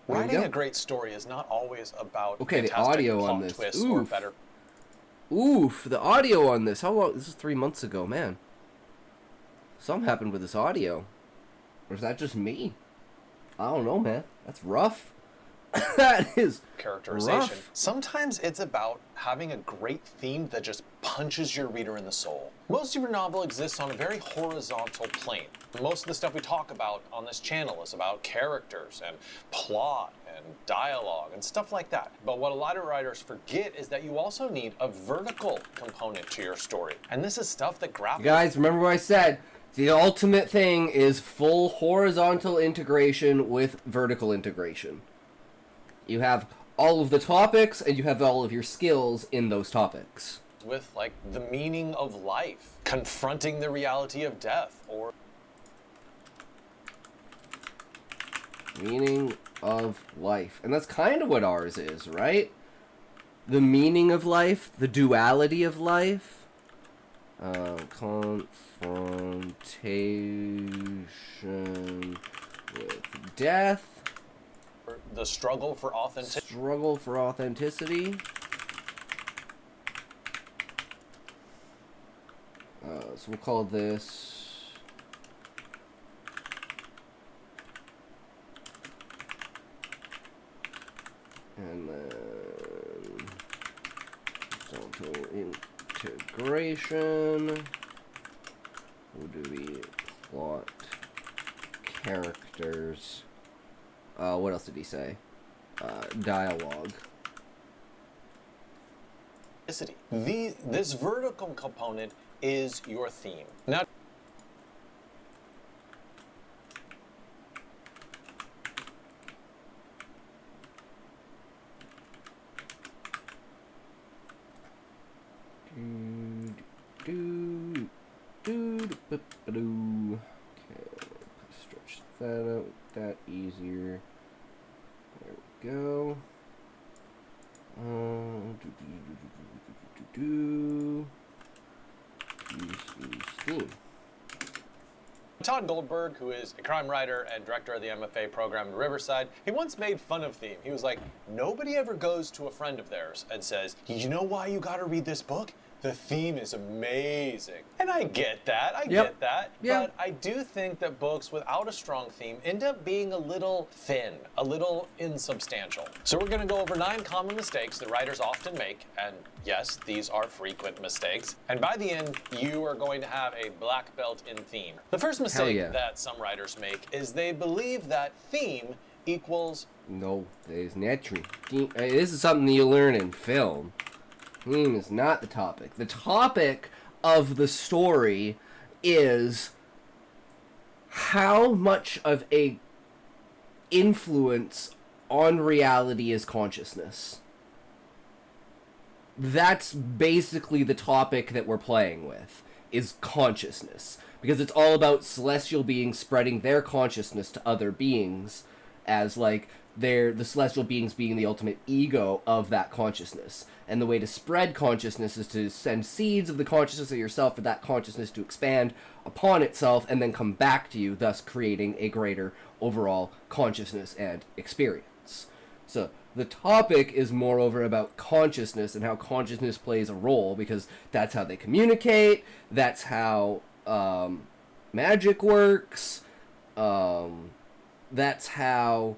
Writing a great story is not always about the audio on this. Twists or better. Oof, the audio on this. How long? This is 3 months ago, man. Something happened with this audio. Or is that just me? I don't know, man. That's rough. That is Characterization. rough. Sometimes it's about having a great theme that just punches your reader in the soul. Most of your novel exists on a very horizontal plane. Most of the stuff we talk about on this channel is about characters and plot and dialogue and stuff like that. But what a lot of writers forget is that you also need a vertical component to your story. And this is stuff that grapples... Guys, remember what I said. The ultimate thing is full horizontal integration with vertical integration. You have all of the topics, and you have all of your skills in those topics. With, like, the meaning of life, confronting the reality of death, or... Meaning of life. And that's kind of what ours is, right? The meaning of life, the duality of life. Confrontation with death. The struggle for authenticity. Struggle for authenticity. So we'll call this... And then... horizontal integration. We'll do the plot, characters. What else did he say? Dialogue. This vertical component is your theme. Now, Okay, stretch that out, that easier. There we go. Theme. Todd Goldberg, who is a crime writer and director of the MFA program in Riverside, he once made fun of theme. He was like, nobody ever goes to a friend of theirs and says, you know why you gotta read this book? The theme is amazing. And I get that, I get that. But I do think that books without a strong theme end up being a little thin, a little insubstantial. So we're gonna go over 9 common mistakes that writers often make, and yes, these are frequent mistakes. And by the end, you are going to have a black belt in theme. The first mistake that some writers make is they believe that theme equals... No, that is not true. This is something you learn in film. Theme is not the topic. The topic of the story is how much of a influence on reality is consciousness. That's basically the topic that we're playing with, is consciousness. Because it's all about celestial beings spreading their consciousness to other beings as, like, the celestial beings being the ultimate ego of that consciousness. And the way to spread consciousness is to send seeds of the consciousness of yourself for that consciousness to expand upon itself and then come back to you, thus creating a greater overall consciousness and experience. So the topic is moreover about consciousness and how consciousness plays a role, because that's how they communicate, that's how magic works, that's how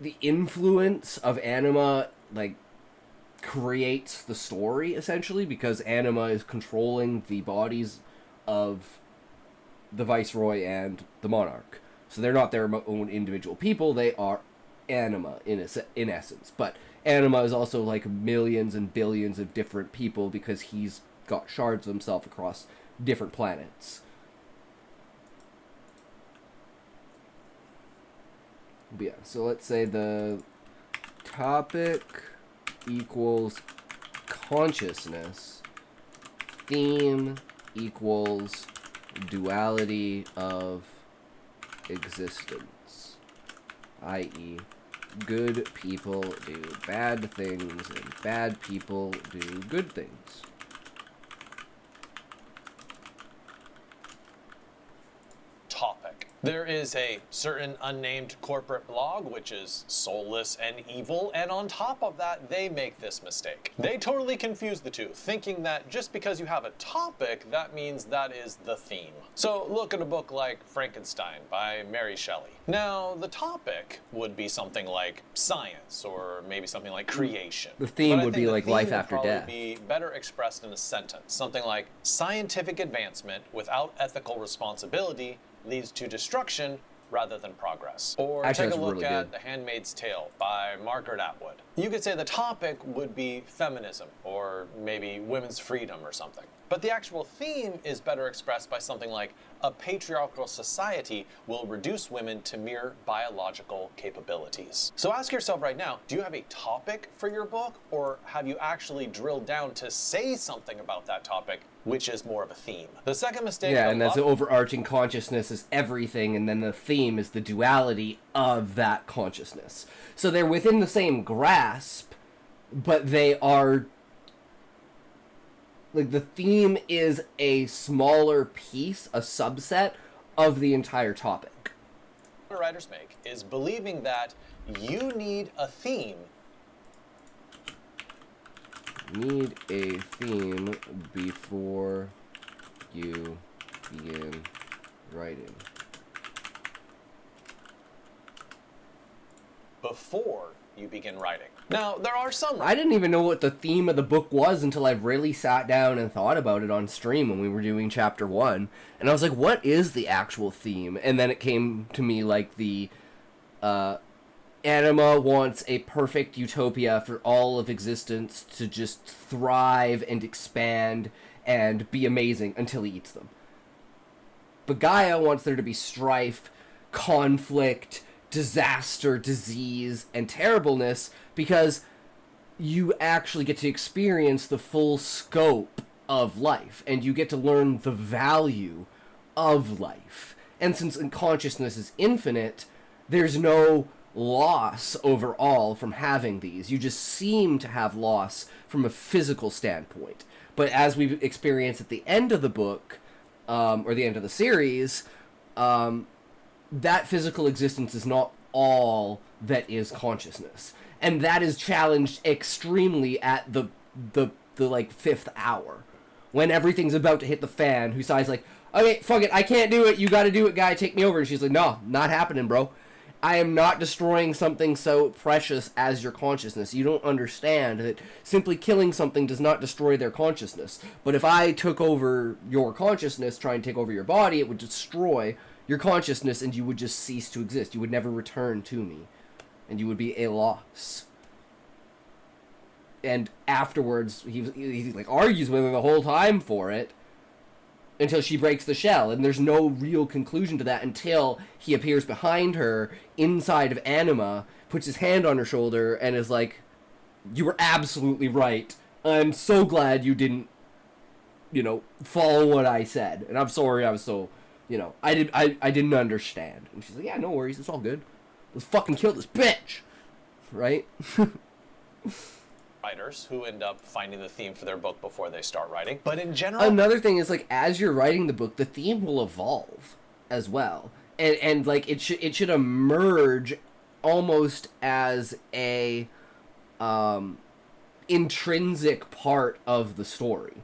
the influence of anima, like, creates the story, essentially, because anima is controlling the bodies of the viceroy and the monarch. So they're not their own individual people, they are anima in essence. But anima is also like millions and billions of different people because he's got shards of himself across different planets. But yeah, so let's say the topic equals consciousness, theme equals duality of existence, i.e. good people do bad things and bad people do good things. Topic. There is a certain unnamed corporate blog which is soulless and evil, and on top of that, they make this mistake. They totally confuse the two, thinking that just because you have a topic, that means that is the theme. So look at a book like Frankenstein by Mary Shelley. Now, the topic would be something like science, or maybe something like creation. The theme But I would think be the like theme life would after probably death. be better expressed in a sentence, something like scientific advancement without ethical responsibility leads to destruction rather than progress. Or Actually, take a that's look really at good. The Handmaid's Tale by Margaret Atwood. You could say the topic would be feminism, or maybe women's freedom or something. But the actual theme is better expressed by something like a patriarchal society will reduce women to mere biological capabilities. So ask yourself right now, do you have a topic for your book, or have you actually drilled down to say something about that topic, which is more of a theme? The second mistake. Yeah, and that's the overarching consciousness is everything, and then the theme is the duality of that consciousness. So they're within the same grasp, but they are... Like, the theme is a smaller piece, a subset, of the entire topic. What writers make is believing that you need a theme. Need a theme before you begin writing. Before you begin writing. Now, there are some... I didn't even know what the theme of the book was until I really sat down and thought about it on stream when we were doing chapter 1. And I was like, what is the actual theme? And then it came to me like the... Anima wants a perfect utopia for all of existence to just thrive and expand and be amazing until he eats them. But Gaia wants there to be strife, conflict, disaster, disease, and terribleness because you actually get to experience the full scope of life and you get to learn the value of life. And since consciousness is infinite, there's no loss overall from having these. You just seem to have loss from a physical standpoint. But as we've experienced at the end of the book, or the end of the series, that physical existence is not all that is consciousness. And that is challenged extremely at the like 5th hour. When everything's about to hit the fan, Husai's like, okay, fuck it, I can't do it, you gotta do it, guy, take me over. And she's like, no, not happening, bro. I am not destroying something so precious as your consciousness. You don't understand that simply killing something does not destroy their consciousness. But if I took over your consciousness, try and take over your body, it would destroy your consciousness and you would just cease to exist. You would never return to me. And you would be a loss. And afterwards, he like argues with her the whole time for it. Until she breaks the shell, and there's no real conclusion to that until he appears behind her, inside of Anima, puts his hand on her shoulder, and is like, you were absolutely right. I'm so glad you didn't, follow what I said. And I'm sorry I was so, I didn't understand. And she's like, yeah, no worries, it's all good. Let's fucking kill this bitch! Right? Writers who end up finding the theme for their book before they start writing. But in general... Another thing is, like, as you're writing the book, the theme will evolve as well. And like, it should emerge almost as a intrinsic part of the story.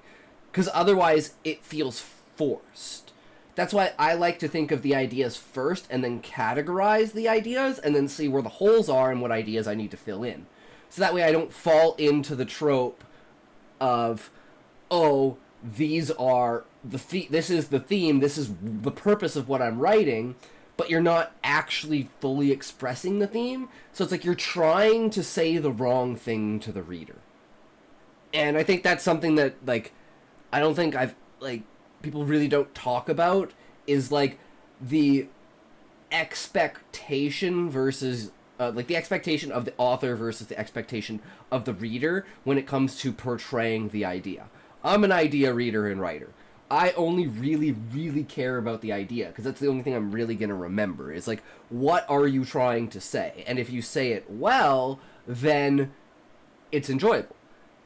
Because otherwise, it feels forced. That's why I like to think of the ideas first and then categorize the ideas and then see where the holes are and what ideas I need to fill in. So that way I don't fall into the trope of, oh, these are this is the theme, this is the purpose of what I'm writing, but you're not actually fully expressing the theme. So it's like you're trying to say the wrong thing to the reader. And I think that's something that, like, I don't think people really don't talk about, is, like, the expectation versus... the expectation of the author versus the expectation of the reader when it comes to portraying the idea. I'm an idea reader and writer. I only really, really care about the idea, because that's the only thing I'm really going to remember, is, like, what are you trying to say? And if you say it well, then it's enjoyable.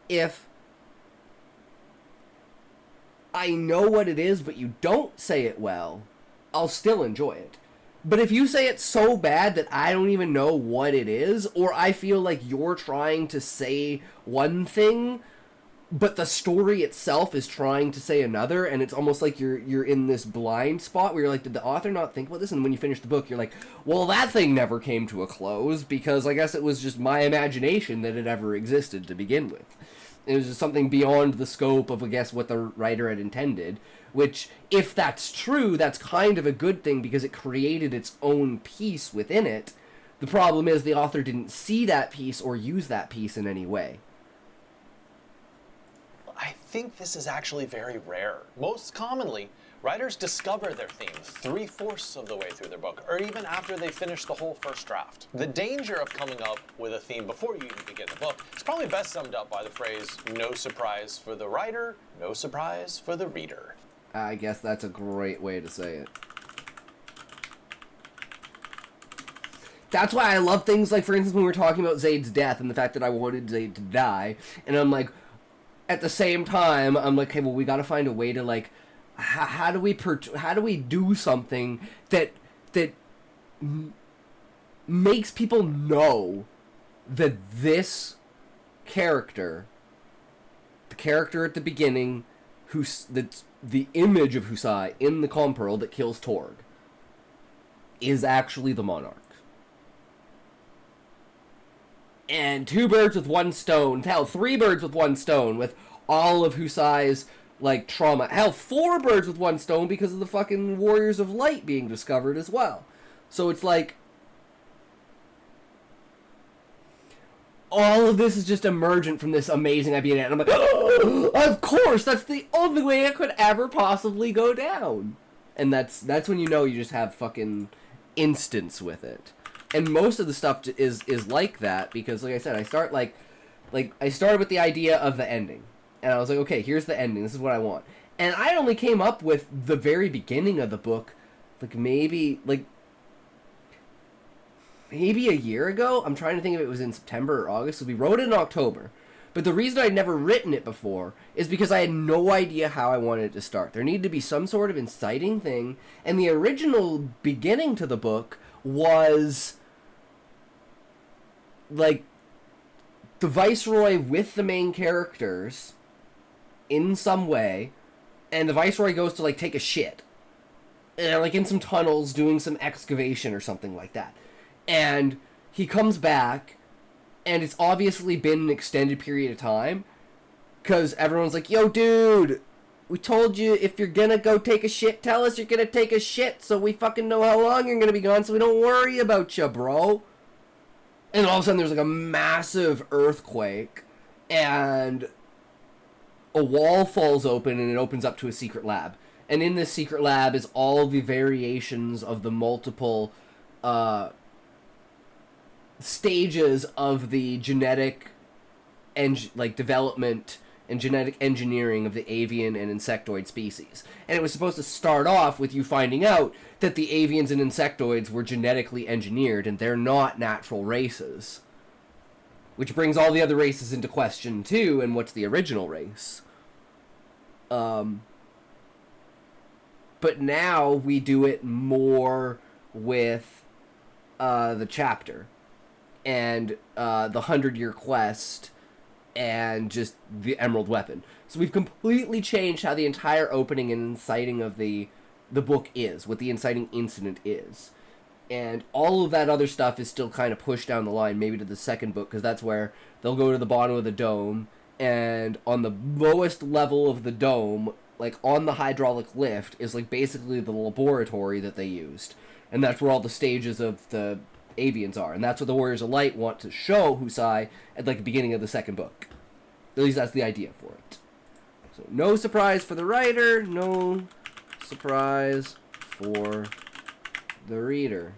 If I know what it is, but you don't say it well, I'll still enjoy it. But if you say it's so bad that I don't even know what it is, or I feel like you're trying to say one thing, but the story itself is trying to say another, and it's almost like you're in this blind spot where you're like, did the author not think about this? And when you finish the book, you're like, well, that thing never came to a close, because I guess it was just my imagination that it ever existed to begin with. It was just something beyond the scope of, I guess, what the writer had intended. Which, if that's true, that's kind of a good thing because it created its own piece within it. The problem is the author didn't see that piece or use that piece in any way. I think this is actually very rare. Most commonly, writers discover their theme 3/4 of the way through their book, or even after they finish the whole first draft. The danger of coming up with a theme before you even begin the book is probably best summed up by the phrase, no surprise for the writer, no surprise for the reader. I guess that's a great way to say it. That's why I love things like, for instance, when we were talking about Zayd's death and the fact that I wanted Zayd to die, and I'm like, at the same time, I'm like, okay, well, we gotta find a way to, like, how do we do something that makes people know that this character, the character at the beginning, that's the image of Husai in the Compearl that kills Torg, is actually the Monarch. And 2 birds with 1 stone, hell, 3 birds with 1 stone, with all of Husai's, like, trauma. Hell, 4 birds with 1 stone because of the fucking Warriors of Light being discovered as well. So it's like, all of this is just emergent from this amazing idea, and I'm like, oh, of course, that's the only way it could ever possibly go down. And that's when you know you just have fucking instance with it. And most of the stuff is like that, because, like I said, I started with the idea of the ending. And I was like, okay, here's the ending, this is what I want. And I only came up with the very beginning of the book, maybe a year ago. I'm trying to think if it was in September or August. So we wrote it in October. But the reason I'd never written it before is because I had no idea how I wanted it to start. There needed to be some sort of inciting thing. And the original beginning to the book was, like, the Viceroy with the main characters in some way. And the Viceroy goes to, like, take a shit. Like, in some tunnels doing some excavation or something like that. And he comes back, and it's obviously been an extended period of time, because everyone's like, yo, dude, we told you if you're gonna go take a shit, tell us you're gonna take a shit, so we fucking know how long you're gonna be gone, so we don't worry about you, bro. And all of a sudden there's, like, a massive earthquake, and a wall falls open, and it opens up to a secret lab. And in this secret lab is all the variations of the multiple, stages of the genetic development and genetic engineering of the avian and insectoid species. And it was supposed to start off with you finding out that the avians and insectoids were genetically engineered and they're not natural races. Which brings all the other races into question too, and what's the original race? But now we do it more with the chapter. And the 100-year quest, and just the Emerald Weapon. So we've completely changed how the entire opening and inciting of the book is, what the inciting incident is. And all of that other stuff is still kind of pushed down the line, maybe to the second book, because that's where they'll go to the bottom of the dome, and on the lowest level of the dome, like on the hydraulic lift, is like basically the laboratory that they used. And that's where all the stages of the avians are, and that's what the Warriors of Light want to show Husai at, like, the beginning of the second book. At least that's the idea for it. So no surprise for the writer, no surprise for the reader.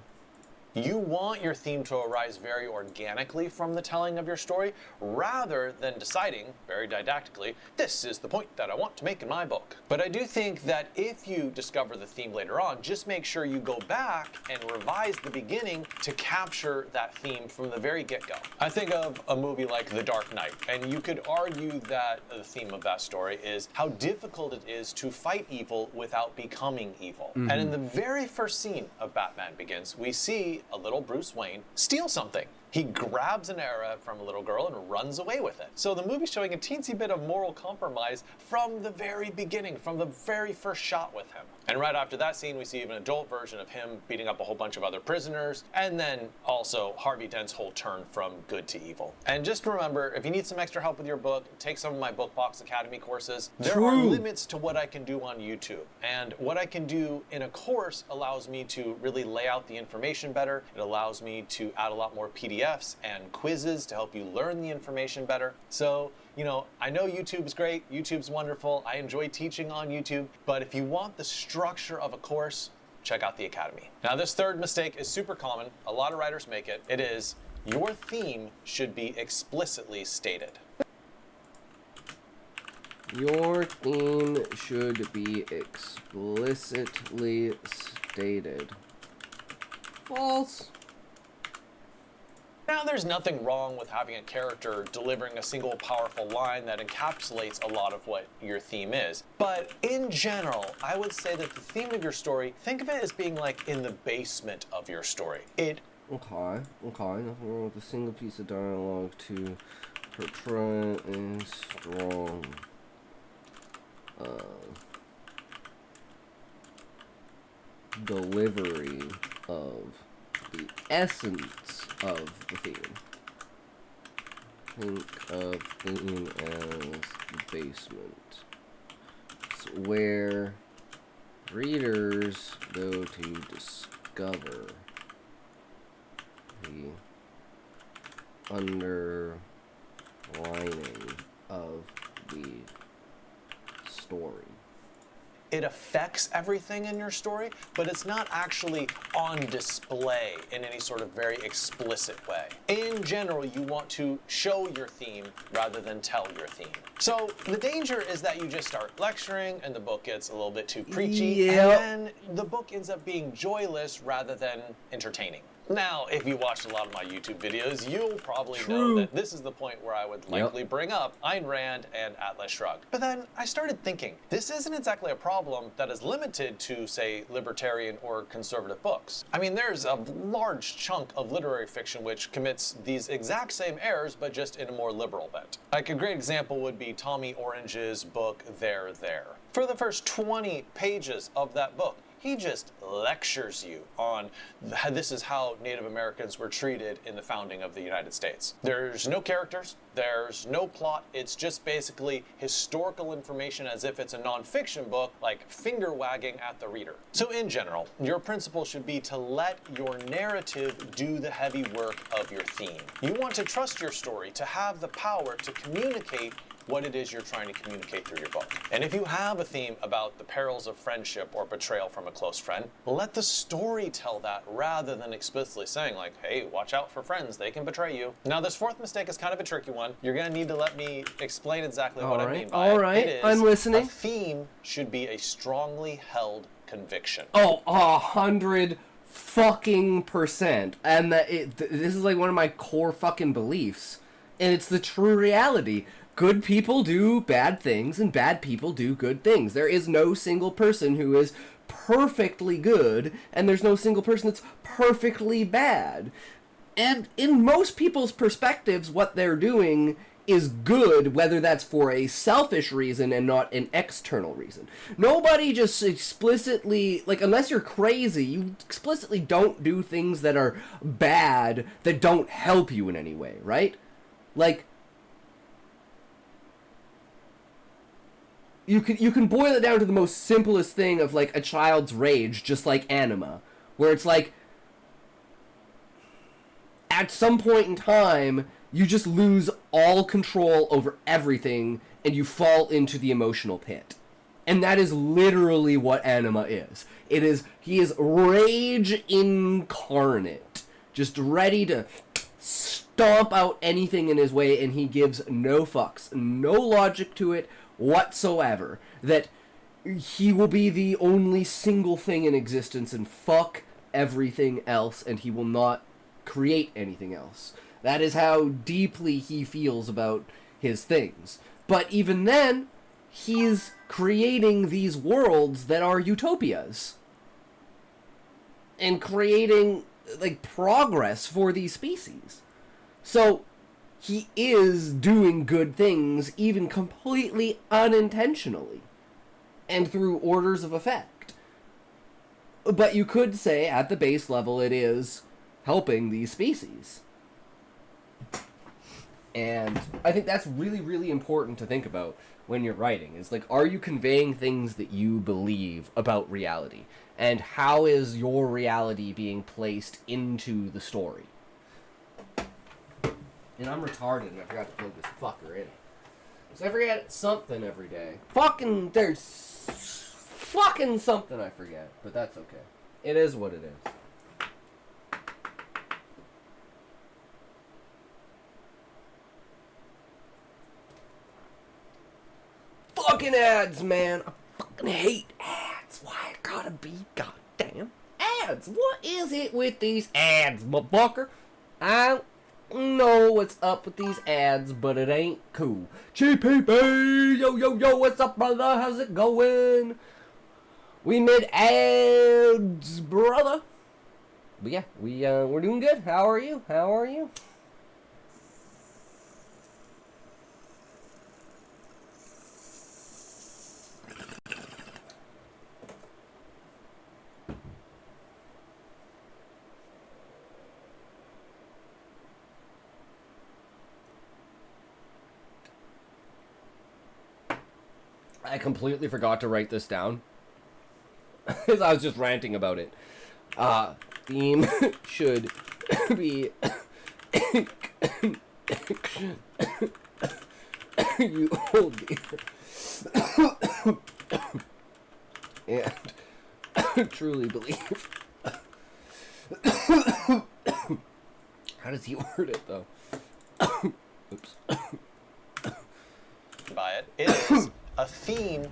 You want your theme to arise very organically from the telling of your story, rather than deciding, very didactically, this is the point that I want to make in my book. But I do think that if you discover the theme later on, just make sure you go back and revise the beginning to capture that theme from the very get-go. I think of a movie like The Dark Knight, and you could argue that the theme of that story is how difficult it is to fight evil without becoming evil. And in the very first scene of Batman Begins, we see a little Bruce Wayne steal something. He grabs an arrow from a little girl and runs away with it. So the movie's showing a teensy bit of moral compromise from the very beginning, from the very first shot with him. And right after that scene, we see an adult version of him beating up a whole bunch of other prisoners, and then also Harvey Dent's whole turn from good to evil. And just remember, if you need some extra help with your book, take some of my Bookfox Academy courses. There are limits to what I can do on YouTube. And what I can do in a course allows me to really lay out the information better. It allows me to add a lot more PDFs and quizzes to help you learn the information better. So, you know, I know YouTube's great, YouTube's wonderful, I enjoy teaching on YouTube, but if you want the structure of a course, check out the Academy. Now, this third mistake is super common. A lot of writers make it. It is, your theme should be explicitly stated. Your theme should be explicitly stated. False. Now, there's nothing wrong with having a character delivering a single powerful line that encapsulates a lot of what your theme is. But in general, I would say that the theme of your story, think of it as being like in the basement of your story. Okay. Nothing wrong with a single piece of dialogue to portray a strong delivery of the essence of the theme. Think of theme as the basement. It's where readers go to discover the underlining of the story. It affects everything in your story, but it's not actually on display in any sort of very explicit way. In general, you want to show your theme rather than tell your theme. So the danger is that you just start lecturing and the book gets a little bit too preachy, and then the book ends up being joyless rather than entertaining. Now, if you watched a lot of my YouTube videos, you'll probably know that this is the point where I would likely bring up Ayn Rand and Atlas Shrugged. But then I started thinking, this isn't exactly a problem that is limited to, say, libertarian or conservative books. I mean, there's a large chunk of literary fiction which commits these exact same errors, but just in a more liberal bent. Like a great example would be Tommy Orange's book, There, There. For the first 20 pages of that book, he just lectures you on this is how Native Americans were treated in the founding of the United States. There's no characters, there's no plot, it's just basically historical information as if it's a nonfiction book, like finger wagging at the reader. So in general, your principle should be to let your narrative do the heavy work of your theme. You want to trust your story to have the power to communicate what it is you're trying to communicate through your book. And if you have a theme about the perils of friendship or betrayal from a close friend, let the story tell that rather than explicitly saying like, hey, watch out for friends, they can betray you. Now this fourth mistake is kind of a tricky one. You're gonna need to let me explain exactly what I mean by it. All right, It is, I'm listening. A theme should be a strongly held conviction. Oh, 100% And this is like one of my core fucking beliefs. And it's the true reality. Good people do bad things, and bad people do good things. There is no single person who is perfectly good, and there's no single person that's perfectly bad. And in most people's perspectives, what they're doing is good, whether that's for a selfish reason and not an external reason. Nobody just explicitly, like, unless you're crazy, you explicitly don't do things that are bad that don't help you in any way, right? Like, you can boil it down to the most simplest thing of, like, a child's rage, just like anima, where it's like, at some point in time, you just lose all control over everything, and you fall into the emotional pit. And that is literally what anima is. He is rage incarnate. just ready to stomp out anything in his way, and he gives no fucks, no logic to it whatsoever. That he will be the only single thing in existence and fuck everything else, and he will not create anything else. That is how deeply he feels about his things. But even then, he's creating these worlds that are utopias. And creating, like, progress for these species. So, he is doing good things, even completely unintentionally. And through orders of effect. But you could say, at the base level, it is helping these species. And I think that's really, really important to think about when you're writing. Is like, are you conveying things that you believe about reality? And how is your reality being placed into the story? And I'm retarded and I forgot to plug this fucker in. Because I forget something every day. There's fucking something I forget. But that's okay. It is what it is. Fucking ads, man. I fucking hate ads. Why it gotta be goddamn ads? What is it with these ads, motherfucker? I don't know what's up with these ads, but it ain't cool. GPP! Yo, yo, yo, what's up, brother? How's it going? We made ads, brother. But yeah, we're doing good. How are you? How are you? I completely forgot to write this down. Because I was just ranting about it. Theme should be... you old dear. And truly believe... How does he word it, though? Oops. By it, it is a theme.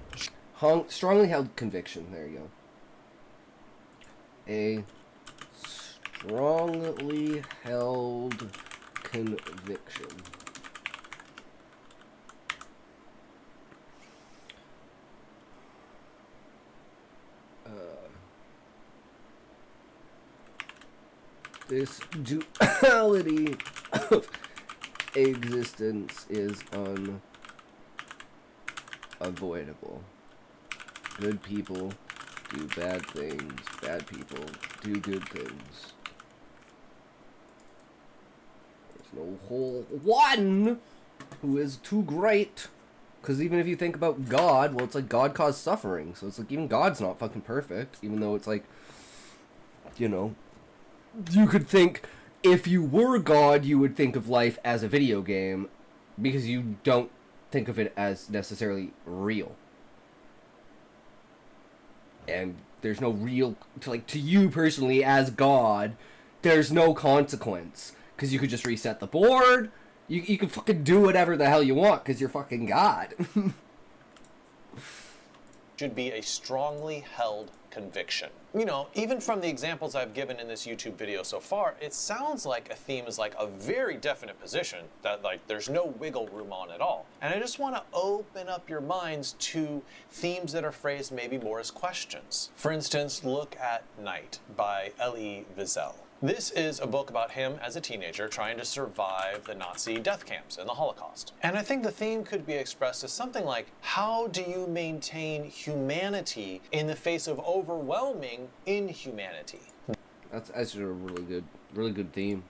Strongly held conviction. There you go. A strongly held conviction. This duality of existence is unavoidable. Good people do bad things. Bad people do good things. There's no whole one who is too great. Because even if you think about God, well, it's like God caused suffering. So it's like even God's not fucking perfect. Even though it's like, you know, you could think if you were God, you would think of life as a video game. Because you don't think of it as necessarily real. And there's no real, to you personally as God, there's no consequence. Because you could just reset the board. You can fucking do whatever the hell you want because you're fucking God. Should be a strongly held conviction. You know, even from the examples I've given in this YouTube video so far, it sounds like a theme is like a very definite position that like there's no wiggle room on at all. And I just want to open up your minds to themes that are phrased maybe more as questions. For instance, look at Night by Elie Wiesel. This is a book about him as a teenager trying to survive the Nazi death camps and the Holocaust. And I think the theme could be expressed as something like, how do you maintain humanity in the face of overwhelming inhumanity? That's actually a really good theme.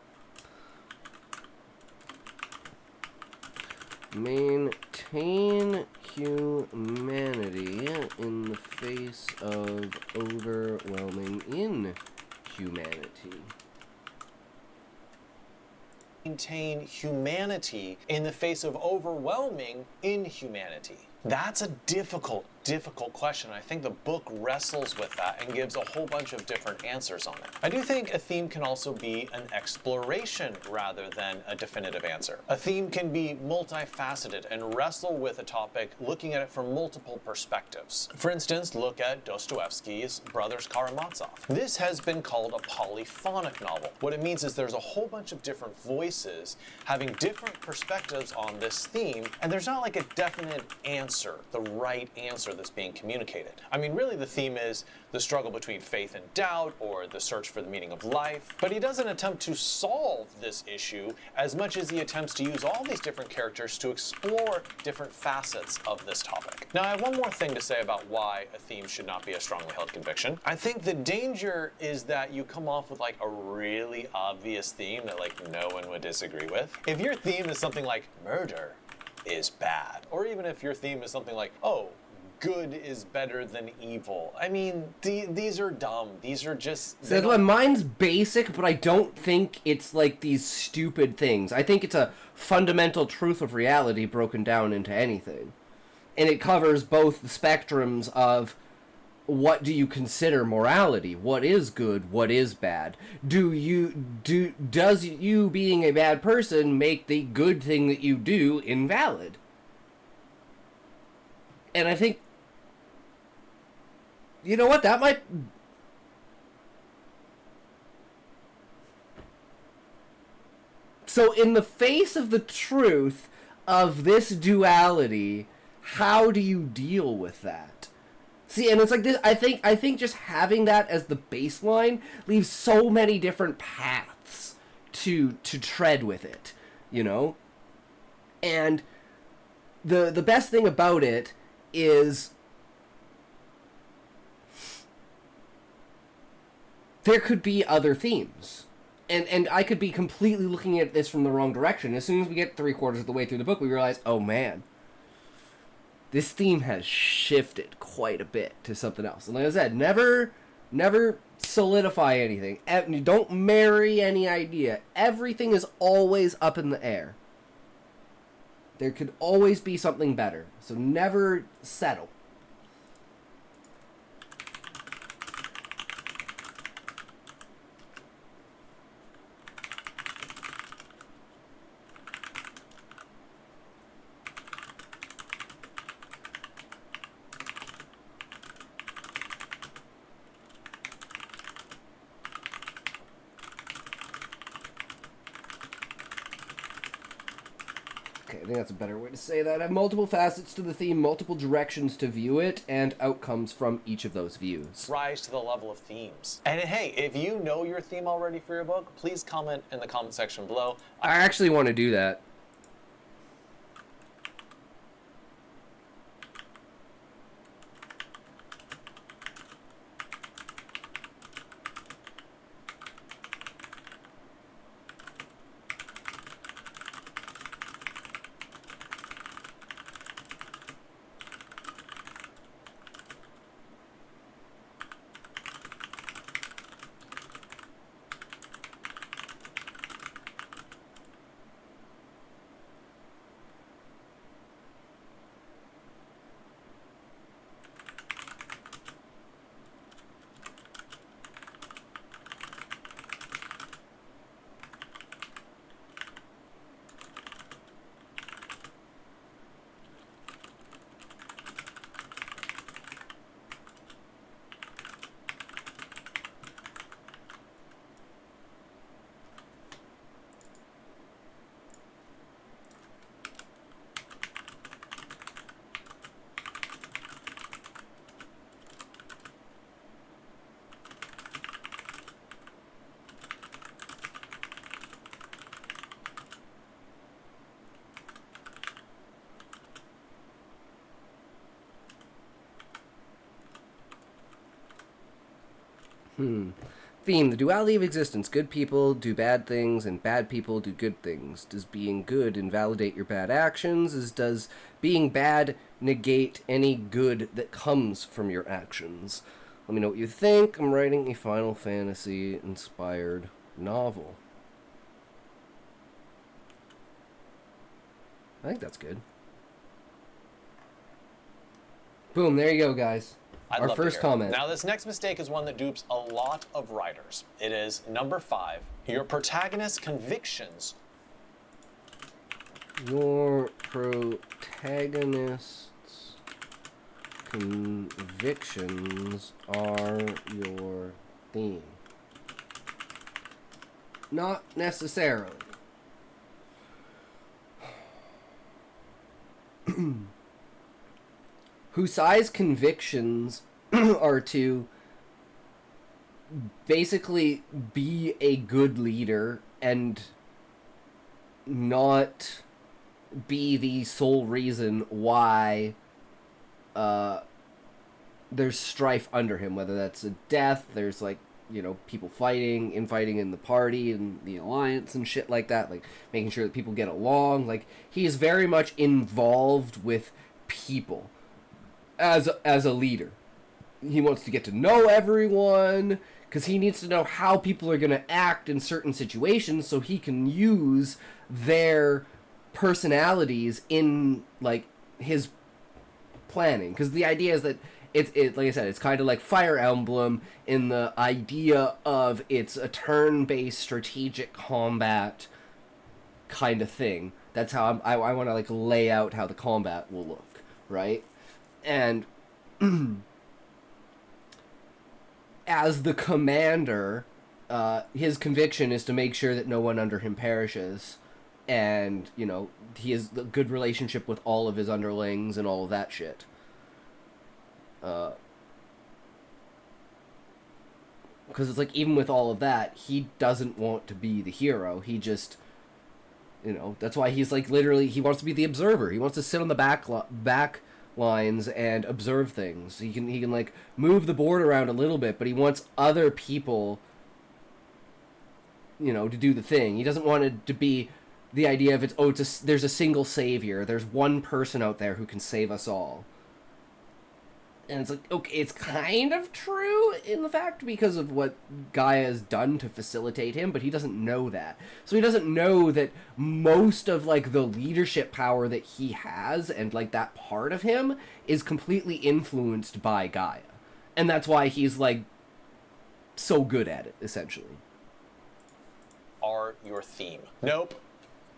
Maintain humanity in the face of overwhelming inhumanity. Maintain humanity in the face of overwhelming inhumanity. That's a difficult difficult question. I think the book wrestles with that and gives a whole bunch of different answers on it. I do think a theme can also be an exploration rather than a definitive answer. A theme can be multifaceted and wrestle with a topic, looking at it from multiple perspectives. For instance, look at Dostoevsky's Brothers Karamazov. This has been called a polyphonic novel. What it means is there's a whole bunch of different voices having different perspectives on this theme, and there's not like a definite answer, the right answer that's being communicated. I mean, really the theme is the struggle between faith and doubt, or the search for the meaning of life, but he doesn't attempt to solve this issue as much as he attempts to use all these different characters to explore different facets of this topic. Now, I have one more thing to say about why a theme should not be a strongly held conviction. I think the danger is that you come off with like a really obvious theme that like no one would disagree with. If your theme is something like murder is bad, or even if your theme is something like, oh, good is better than evil. I mean, these are dumb. These are just... So mine's basic, but I don't think it's like these stupid things. I think it's a fundamental truth of reality broken down into anything. And it covers both the spectrums of what do you consider morality? What is good? What is bad? Does you being a bad person make the good thing that you do invalid? And I think, you know what, that might... So in the face of the truth of this duality, how do you deal with that? See, and it's like this, I think just having that as the baseline leaves so many different paths to tread with it, you know? And the best thing about it is there could be other themes. And I could be completely looking at this from the wrong direction. As soon as we get 3/4 of the way through the book, we realize, oh man, this theme has shifted quite a bit to something else. And like I said, never solidify anything. Don't marry any idea. Everything is always up in the air. There could always be something better. So never settle. Okay, I think that's a better way to say that. I have multiple facets to the theme, multiple directions to view it, and outcomes from each of those views. Rise to the level of themes. And hey, if you know your theme already for your book, please comment in the comment section below. I actually want to do that. Theme, the duality of existence. Good people do bad things and bad people do good things. Does being good invalidate your bad actions? Does being bad negate any good that comes from your actions? Let me know what you think. I'm writing a Final Fantasy inspired novel. I think that's good. Boom, there you go, guys. I'd Our love to first hear it. comment. Now, this next mistake is one that dupes a lot of writers. It is number 5. Your protagonist's convictions. Your protagonist's convictions are your theme. Not necessarily. Husai's convictions are to basically be a good leader and not be the sole reason why there's strife under him, whether that's a death, there's like, you know, people fighting, infighting in the party and the alliance and shit like that, like making sure that people get along. Like, he is very much involved with people as a leader. He wants to get to know everyone because he needs to know how people are going to act in certain situations so he can use their personalities in like his planning. Because the idea is that it like I said, it's kind of like Fire Emblem in the idea of it's a turn-based strategic combat kind of thing. That's how I want to like lay out how the combat will look, right? And as the commander, his conviction is to make sure that no one under him perishes, and you know, he has a good relationship with all of his underlings and all of that shit. Because it's like, even with all of that, he doesn't want to be the hero. He just, you know, that's why he's like literally, he wants to be the observer. He wants to sit on the back lines and observe things. He can like move the board around a little bit, but he wants other people, you know, to do the thing. He doesn't want it to be the idea of there's a single savior. There's one person out there who can save us all. And it's like, okay, it's kind of true in the fact because of what Gaia has done to facilitate him, but he doesn't know that. So he doesn't know that most of, like, the leadership power that he has and, like, that part of him is completely influenced by Gaia. And that's why he's, like, so good at it, essentially. Are your theme. Nope.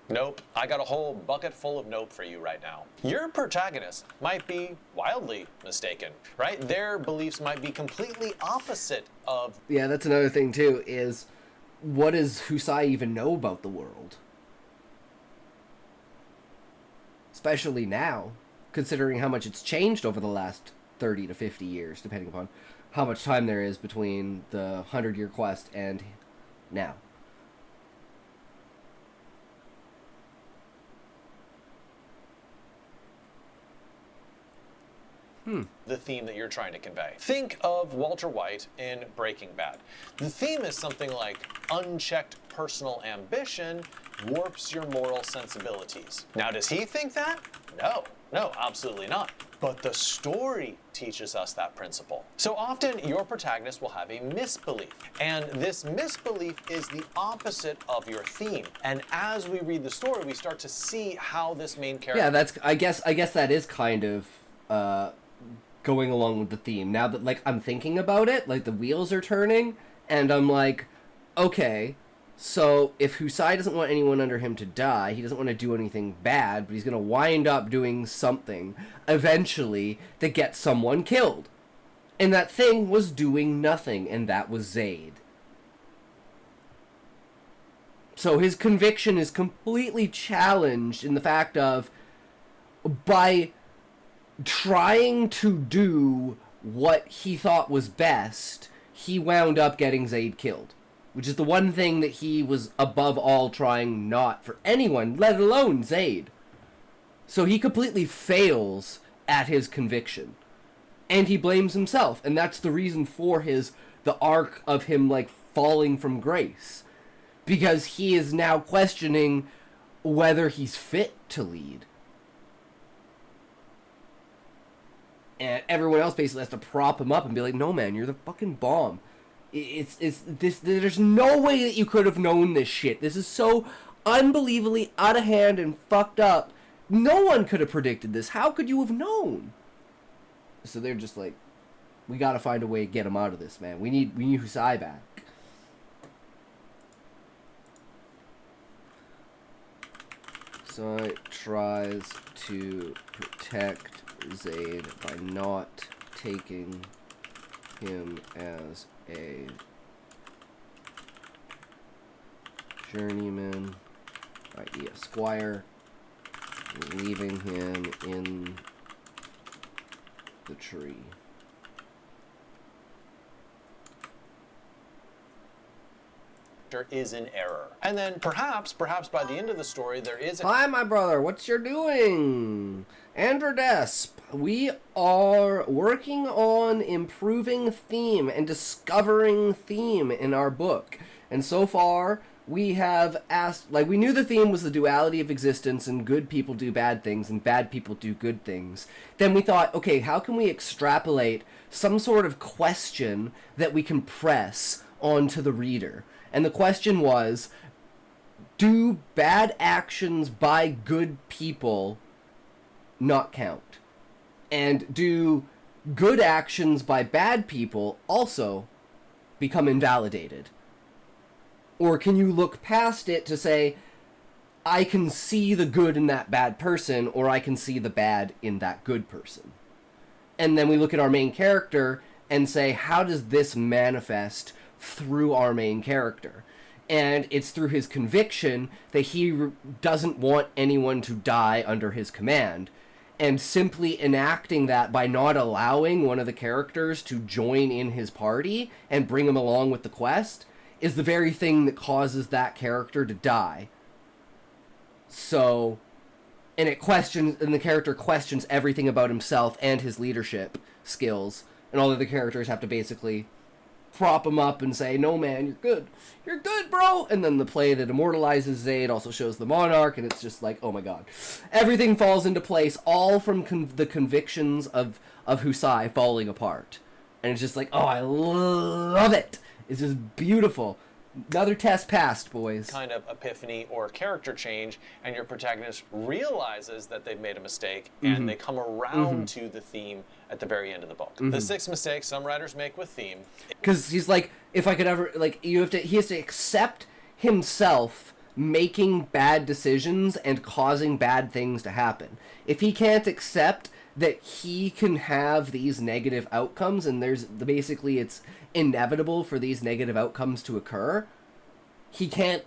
Nope. I got a whole bucket full of nope for you right now. Your protagonist might be wildly mistaken, right? Their beliefs might be completely opposite of... Yeah, that's another thing, too, is what does Husai even know about the world? Especially now, considering how much it's changed over the last 30 to 50 years, depending upon how much time there is between the 100-year quest and now. The theme that you're trying to convey. Think of Walter White in Breaking Bad. The theme is something like unchecked personal ambition warps your moral sensibilities. Now, does he think that? No, absolutely not. But the story teaches us that principle. So often, your protagonist will have a misbelief, and this misbelief is the opposite of your theme. And as we read the story, we start to see how this main character... Yeah, that's, I guess that is kind of, going along with the theme. Now that, like, I'm thinking about it, like, the wheels are turning, and I'm like, okay, so if Husai doesn't want anyone under him to die, he doesn't want to do anything bad, but he's going to wind up doing something, eventually, to get someone killed. And that thing was doing nothing, and that was Zaid. So his conviction is completely challenged in the fact of, by trying to do what he thought was best, he wound up getting Zaid killed. Which is the one thing that he was above all trying not for anyone, let alone Zaid. So he completely fails at his conviction. And he blames himself. And that's the reason for the arc of him, like, falling from grace. Because he is now questioning whether he's fit to lead. And everyone else basically has to prop him up and be like, no, man, you're the fucking bomb. It's this. There's no way that you could have known this shit. This is so unbelievably out of hand and fucked up. No one could have predicted this. How could you have known? So they're just like, we gotta find a way to get him out of this, man. We need Husai back. Husai tries to protect Zaid by not taking him as a journeyman, i.e. a squire, leaving him in the tree. Is in error. And then perhaps by the end of the story, there is a... Hi, my brother. What's you doing? Androdesp. We are working on improving theme and discovering theme in our book. And so far, we have asked... Like, we knew the theme was the duality of existence and good people do bad things and bad people do good things. Then we thought, okay, how can we extrapolate some sort of question that we can press onto the reader? And the question was, do bad actions by good people not count? And do good actions by bad people also become invalidated? Or can you look past it to say, I can see the good in that bad person, or I can see the bad in that good person? And then we look at our main character and say, how does this manifest through our main character? And it's through his conviction that he doesn't want anyone to die under his command, and simply enacting that by not allowing one of the characters to join in his party and bring him along with the quest is the very thing that causes that character to die. So, and the character questions everything about himself and his leadership skills, and all the other characters have to basically prop him up and say, no man, you're good, bro. And then the play that immortalizes Zaid also shows the monarch, and it's just like, oh my god, everything falls into place, all from the convictions of Husai falling apart. And it's just like, oh, I love it. It's just beautiful. Another test passed, boys. Kind of epiphany or character change, and your protagonist realizes that they've made a mistake, and they come around to the theme at the very end of the book. The sixth mistake some writers make with theme. Because he's like, if I could ever, like, he has to accept himself making bad decisions and causing bad things to happen. If he can't accept that he can have these negative outcomes, and basically it's inevitable for these negative outcomes to occur, he can't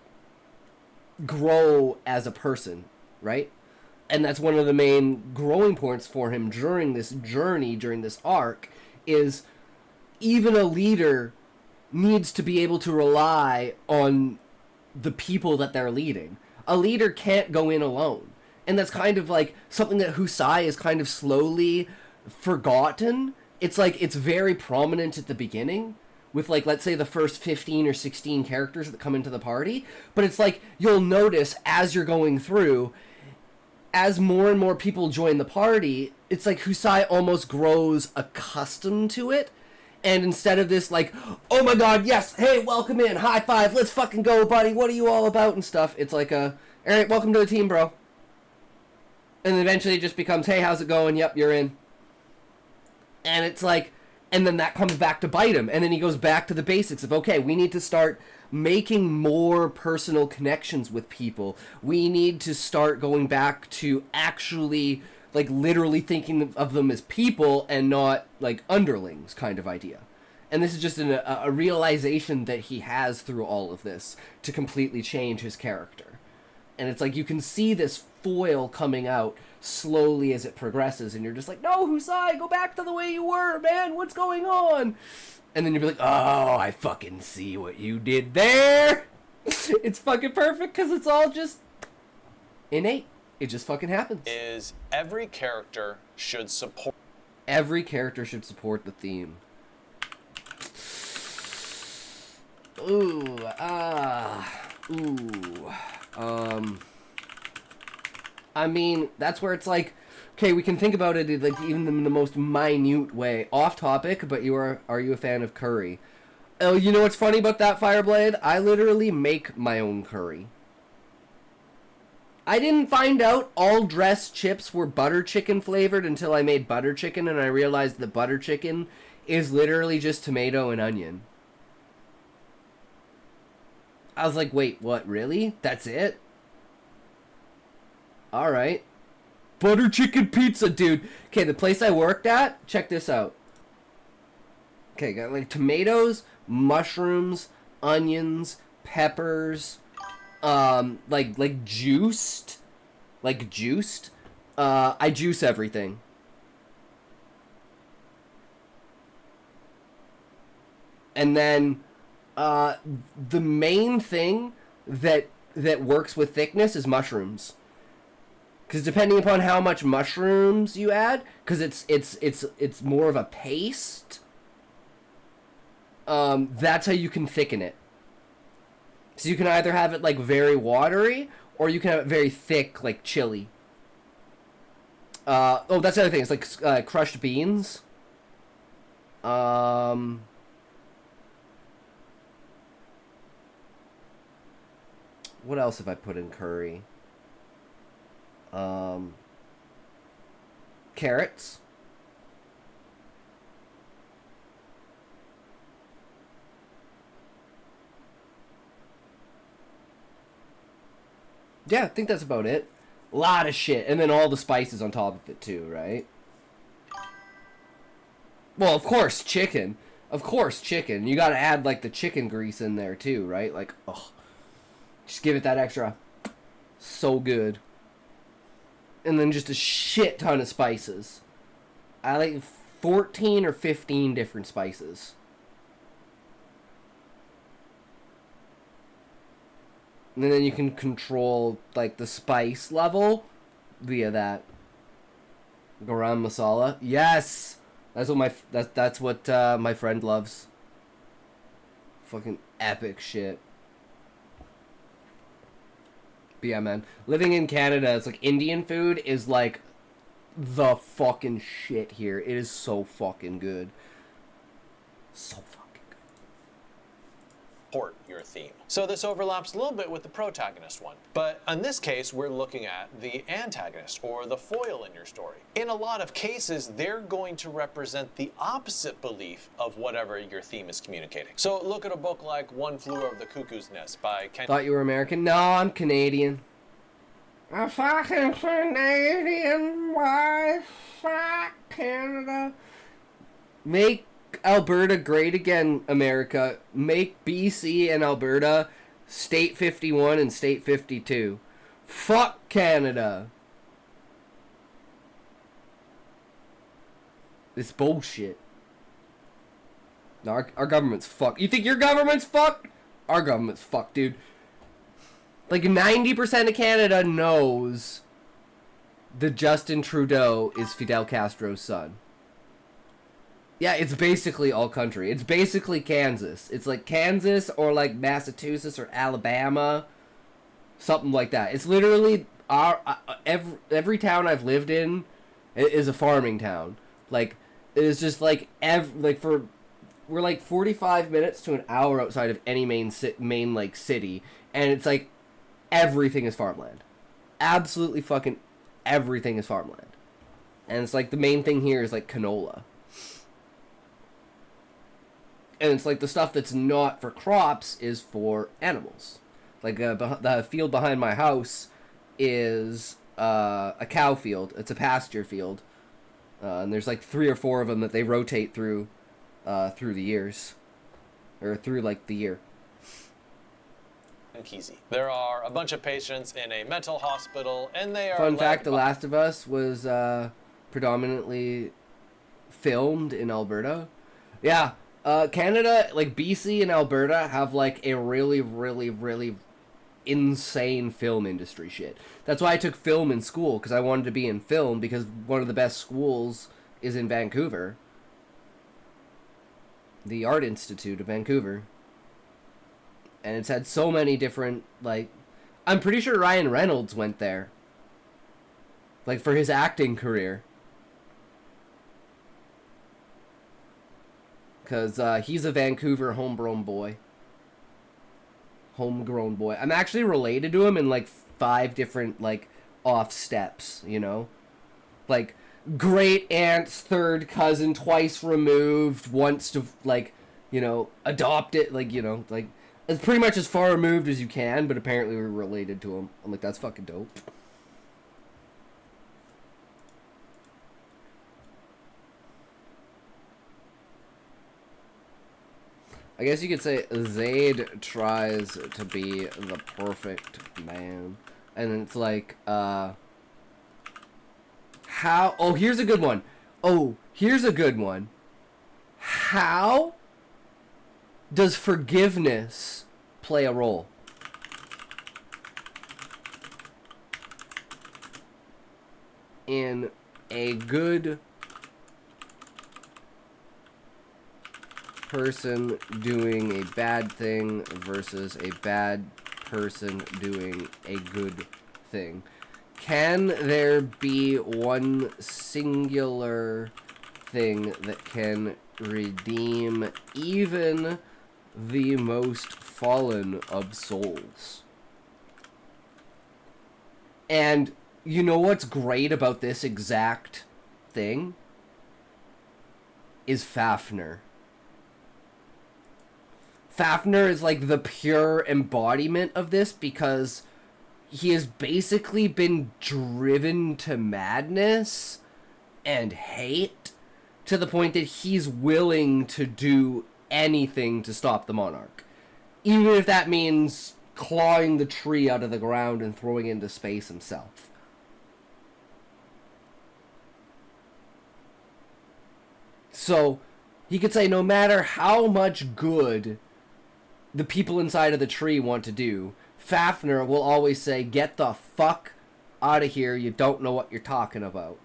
grow as a person, right? And that's one of the main growing points for him during this journey, during this arc, is even a leader needs to be able to rely on the people that they're leading. A leader can't go in alone. And that's kind of like something that Husai is kind of slowly forgotten. It's like, it's very prominent at the beginning with, like, let's say the first 15 or 16 characters that come into the party. But it's like, you'll notice as you're going through, as more and more people join the party, it's like Husai almost grows accustomed to it. And instead of this, like, oh my god, yes, hey, welcome in, high five, let's fucking go, buddy, what are you all about and stuff, it's like alright, welcome to the team, bro. And then eventually it just becomes, hey, how's it going? Yep, you're in. And it's like, and then that comes back to bite him. And then he goes back to the basics of, okay, we need to start making more personal connections with people. We need to start going back to actually, like, literally thinking of them as people and not, like, underlings kind of idea. And this is just a realization that he has through all of this to completely change his character. And it's like, you can see this foil coming out slowly as it progresses, and you're just like, no, Husai, go back to the way you were, man, what's going on? And then you'll be like, oh, I fucking see what you did there. It's fucking perfect, because it's all just innate. It just fucking happens. Is every character should support... Every character should support the theme. I mean, that's where it's like, okay, we can think about it like even in the most minute way. Off topic, but are you a fan of curry? Oh, you know what's funny about that, Fireblade? I literally make my own curry. I didn't find out all dressed chips were butter chicken flavored until I made butter chicken, and I realized that butter chicken is literally just tomato and onion. I was like, wait, what, really? That's it? Alright. Butter chicken pizza, dude. Okay, the place I worked at, check this out. Okay, got like tomatoes, mushrooms, onions, peppers, like juiced. Like juiced. I juice everything. And then the main thing that works with thickness is mushrooms. Because depending upon how much mushrooms you add, because it's more of a paste. That's how you can thicken it. So you can either have it like very watery, or you can have it very thick, like chili. Oh, that's the other thing. It's like crushed beans. What else have I put in curry? Carrots. Yeah, I think that's about it. A lot of shit. And then all the spices on top of it too, right? Well, of course, chicken. Of course, chicken. You gotta add, like, the chicken grease in there too, right? Like, oh. Just give it that extra. So good. And then just a shit ton of spices. I like 14 or 15 different spices. And then you can control, like, the spice level via that. Garam masala. Yes! That's what my friend loves. Fucking epic shit. But yeah, man. Living in Canada, it's like Indian food is like the fucking shit here. It is so fucking good. So fucking good. Support your theme. So this overlaps a little bit with the protagonist one. But in this case, we're looking at the antagonist or the foil in your story. In a lot of cases, they're going to represent the opposite belief of whatever your theme is communicating. So look at a book like One Flew Over the Cuckoo's Nest by Ken. Thought you were American? No, I'm Canadian. I'm fucking Canadian. Why? Fuck Canada. Make Alberta great again, America. Make BC and Alberta State 51 and State 52. Fuck Canada. This bullshit. No, our government's fucked. You think your government's fucked? Our government's fucked, dude. Like 90% of Canada knows that Justin Trudeau is Fidel Castro's son. Yeah, it's basically all country. It's basically Kansas. It's like Kansas or like Massachusetts or Alabama. Something like that. It's literally every town I've lived in is a farming town. Like, it is just like we're like 45 minutes to an hour outside of any main like city, and it's like everything is farmland. Absolutely fucking everything is farmland. And it's like the main thing here is like canola. And it's like the stuff that's not for crops is for animals. Like the field behind my house is a cow field. It's a pasture field. And there's like 3 or 4 of them that they rotate through the years. Or through like the year. Kesey. There are a bunch of patients in a mental hospital, and they are... Fun fact, The Last of Us was predominantly filmed in Alberta. Yeah. Canada, like BC and Alberta, have like a really, really, really insane film industry shit. That's why I took film in school, because I wanted to be in film, because one of the best schools is in Vancouver. The Art Institute of Vancouver. And it's had so many different, like... I'm pretty sure Ryan Reynolds went there. Like, for his acting career. Because he's a Vancouver homegrown boy. I'm actually related to him in, like, 5 different, like, off steps, you know? Like, great aunt's third cousin, twice removed, wants to, like, you know, adopt it, like, you know, like, it's pretty much as far removed as you can, but apparently we're related to him. I'm like, that's fucking dope. I guess you could say Zayd tries to be the perfect man. And it's like, how... Oh, here's a good one. Oh, here's a good one. How does forgiveness play a role? In a good person doing a bad thing versus a bad person doing a good thing. Can there be one singular thing that can redeem even the most fallen of souls? And you know what's great about this exact thing? Is Fafnir. Fafnir is like the pure embodiment of this because he has basically been driven to madness and hate to the point that he's willing to do anything to stop the monarch. Even if that means clawing the tree out of the ground and throwing it into space himself. So, he could say no matter how much good the people inside of the tree want to do, Fafnir will always say, get the fuck out of here, you don't know what you're talking about.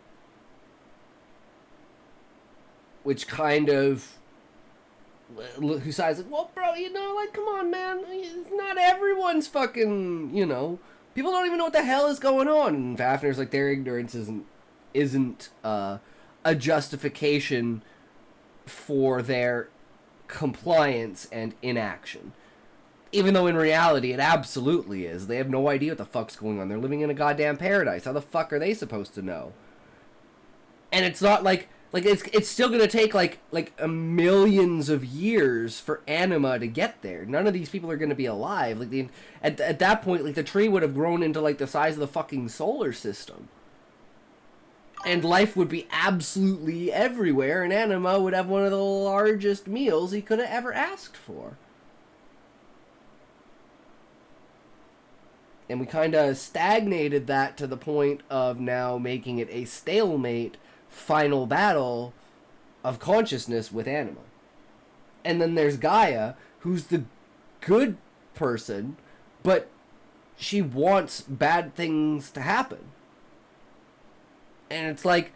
Which kind of... Hussai's like, well, bro, you know, like, come on, man, not everyone's fucking, you know, people don't even know what the hell is going on. And Fafnir's like, their ignorance isn't a justification for their compliance and inaction. Even though in reality it absolutely is. They have no idea what the fuck's going on. They're living in a goddamn paradise. How the fuck are they supposed to know? And it's not like it's still gonna take like millions of years for anima to get there. None of these people are gonna be alive. Like at that point, like the tree would have grown into like the size of the fucking solar system. And life would be absolutely everywhere, and Anima would have one of the largest meals he could have ever asked for. And we kind of stagnated that to the point of now making it a stalemate final battle of consciousness with Anima. And then there's Gaia, who's the good person, but she wants bad things to happen. And it's like,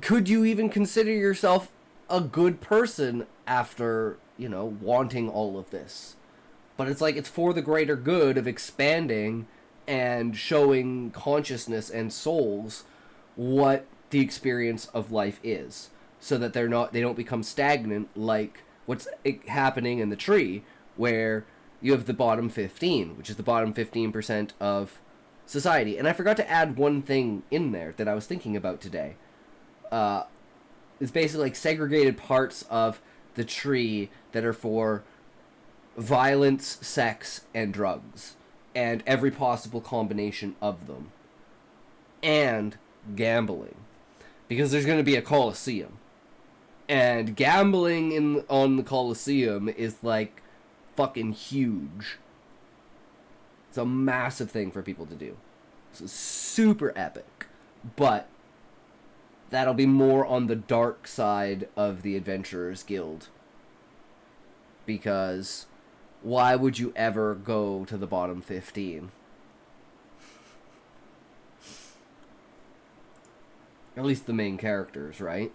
could you even consider yourself a good person after, you know, wanting all of this? But it's like, it's for the greater good of expanding and showing consciousness and souls what the experience of life is. So that they don't become stagnant like what's happening in the tree, where you have the bottom 15, which is the bottom 15% of society. And I forgot to add one thing in there that I was thinking about today. It's basically like segregated parts of the tree that are for violence, sex, and drugs. And every possible combination of them. And gambling. Because there's going to be a Colosseum. And gambling on the Colosseum is like fucking huge. It's a massive thing for people to do. It's super epic. But that'll be more on the dark side of the Adventurers Guild. Because why would you ever go to the bottom 15? At least the main characters, right?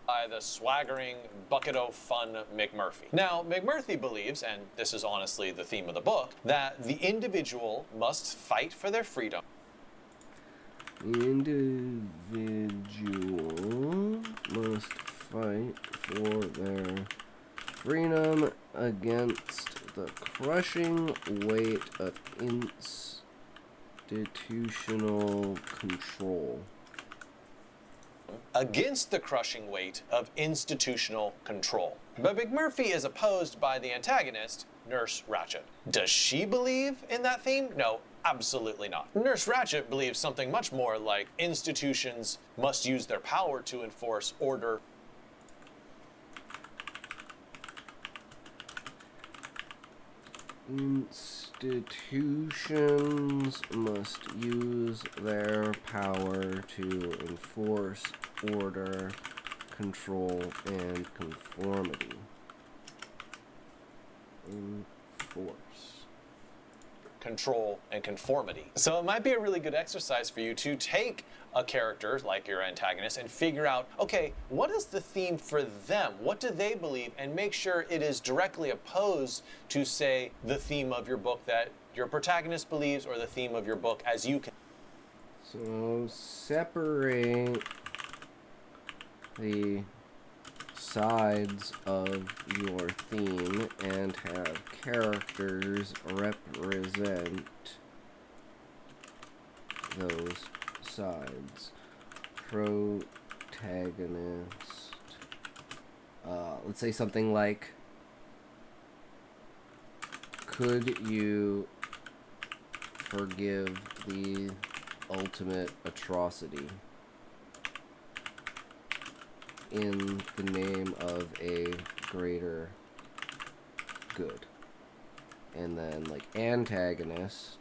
By the swaggering, bucket-o'-fun McMurphy. Now, McMurphy believes, and this is honestly the theme of the book, that the individual must fight for their freedom. Individual must fight for their freedom against the crushing weight of institutional control. Against the crushing weight of institutional control. But McMurphy is opposed by the antagonist, Nurse Ratched. Does she believe in that theme? No, absolutely not. Nurse Ratched believes something much more like institutions must use their power to enforce order. Institutions must use their power to enforce order, control, and conformity. Enforce. Control and conformity. So it might be a really good exercise for you to take a character like your antagonist and figure out, okay, what is the theme for them? What do they believe? And make sure it is directly opposed to, say, the theme of your book that your protagonist believes or the theme of your book as you can. So separate the sides of your theme and have characters represent those sides. Protagonist. Let's say something like, could you forgive the ultimate atrocity in the name of a greater good? And then, like, antagonist.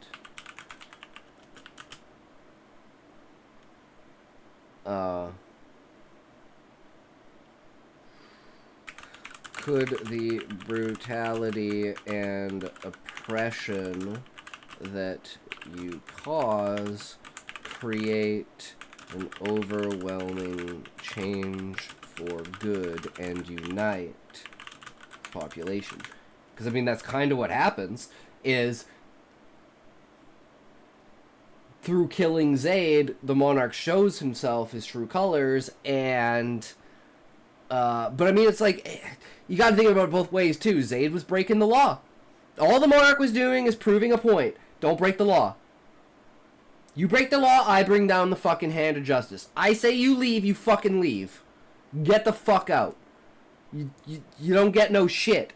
Could the brutality and oppression that you cause create an overwhelming change for good and unite the population? Because, I mean, that's kind of what happens, is through killing Zaid, the monarch shows himself his true colors, and but I mean, it's like, you gotta think about it both ways too. Zaid was breaking the law. All the monarch was doing is proving a point. Don't break the law. You break the law, I bring down the fucking hand of justice. I say you leave, you fucking leave. Get the fuck out. You don't get no shit.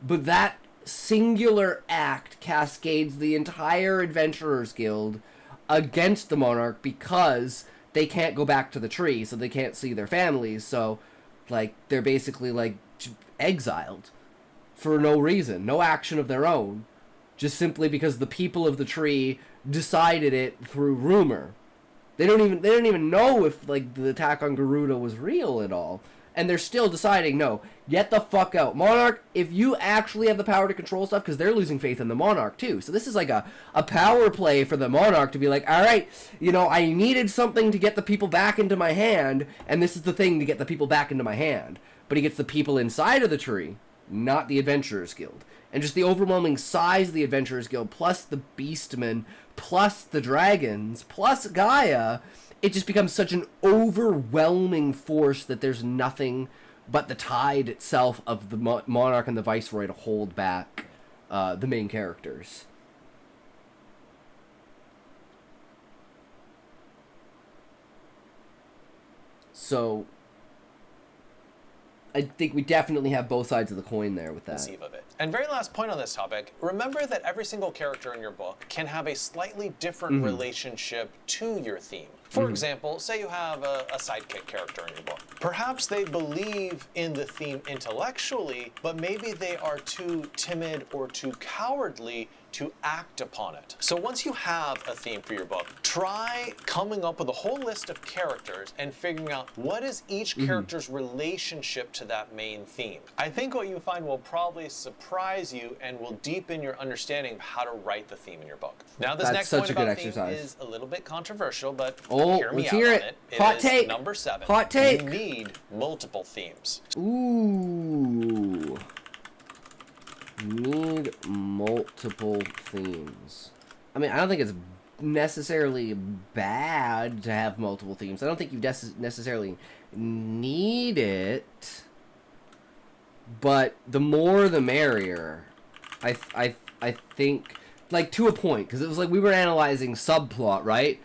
But that singular act cascades the entire Adventurers Guild against the monarch because they can't go back to the tree, so they can't see their families, so, like, they're basically, like, exiled for no reason, no action of their own, just simply because the people of the tree decided it through rumor. They didn't even know if, like, the attack on Garuda was real at all, and they're still deciding, no, get the fuck out. Monarch, if you actually have the power to control stuff, because they're losing faith in the Monarch, too. So this is like a power play for the Monarch to be like, all right, you know, I needed something to get the people back into my hand, and this is the thing to get the people back into my hand. But he gets the people inside of the tree, not the Adventurers Guild. And just the overwhelming size of the Adventurers Guild, plus the Beastmen, plus the dragons, plus Gaia, it just becomes such an overwhelming force that there's nothing but the tide itself of the monarch and the viceroy to hold back the main characters. So I think we definitely have both sides of the coin there with that. Conceive of it. And very last point on this topic, remember that every single character in your book can have a slightly different relationship to your theme. For example, say you have a sidekick character in your book. Perhaps they believe in the theme intellectually, but maybe they are too timid or too cowardly to act upon it. So once you have a theme for your book, try coming up with a whole list of characters and figuring out what is each character's relationship to that main theme. I think what you find will probably surprise you and will deepen your understanding of how to write the theme in your book. Now this next point about theme is a little bit controversial, but hear me out on it. Hot take. Number 7. Hot take. You need multiple themes. Ooh. Need multiple themes. I mean, I don't think it's necessarily bad to have multiple themes. I don't think you necessarily need it. but the more the merrier. I think, like, to a point, because it was like we were analyzing subplot, right?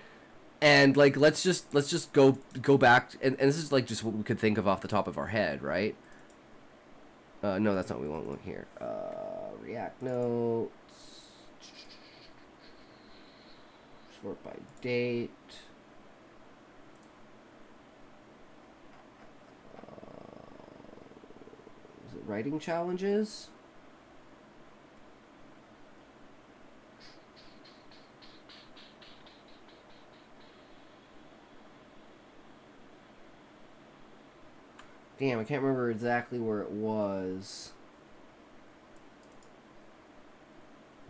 And like let's just go back, and this is like just what we could think of off the top of our head, right? No, that's not what we want here. React notes, sort by date. Is it writing challenges? Damn, I can't remember exactly where it was.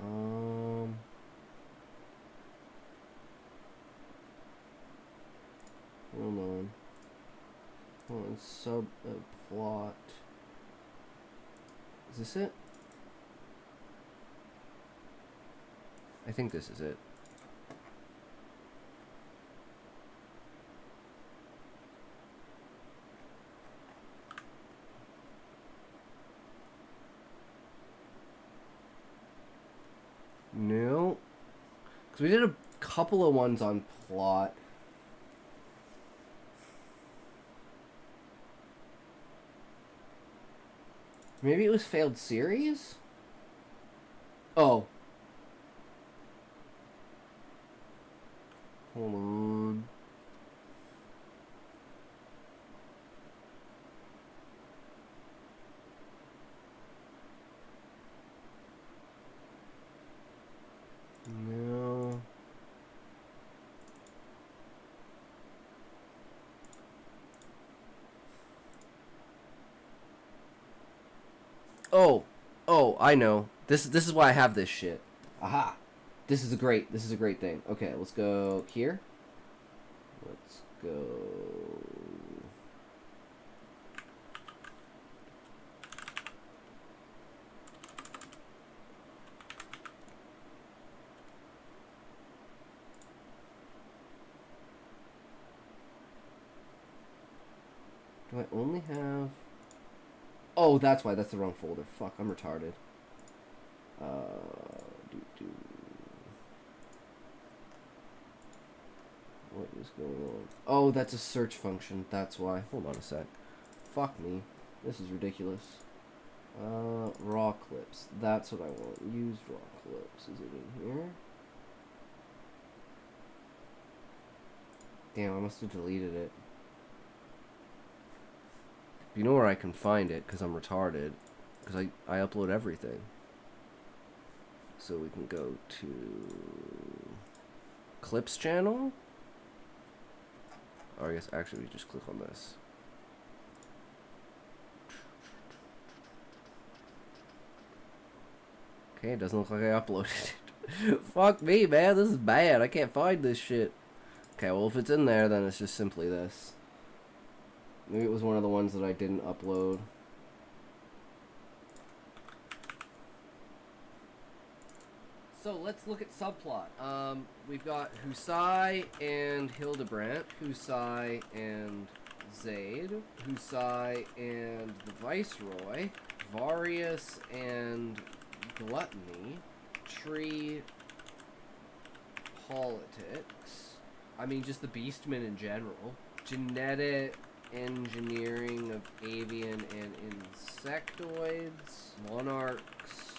Hold on. Subplot. Is this it? I think this is it. No. Because we did a couple of ones on plot. Maybe it was failed series? Oh. Hold on. No. Oh, I know. This is why I have this shit. Aha. This is a great thing. Okay, let's go here. Let's go. Do I only have... Oh, that's why. That's the wrong folder. Fuck, I'm retarded. What is going on? Oh, that's a search function. That's why. Hold on a sec. Fuck me. This is ridiculous. Raw clips. That's what I want. Use raw clips. Is it in here? Damn, I must have deleted it. You know where I can find it, because I'm retarded. Because I upload everything. So we can go to... Clips channel? Or I guess actually we just click on this. Okay, it doesn't look like I uploaded it. Fuck me, man. This is bad. I can't find this shit. Okay, well, if it's in there, then it's just simply this. Maybe it was one of the ones that I didn't upload. So let's look at subplot. We've got Husai and Hildebrandt, Husai and Zaid, Husai and the Viceroy, Varius and Gluttony, Tree Politics. I mean, just the Beastmen in general. Genetic engineering of avian and insectoids, monarchs,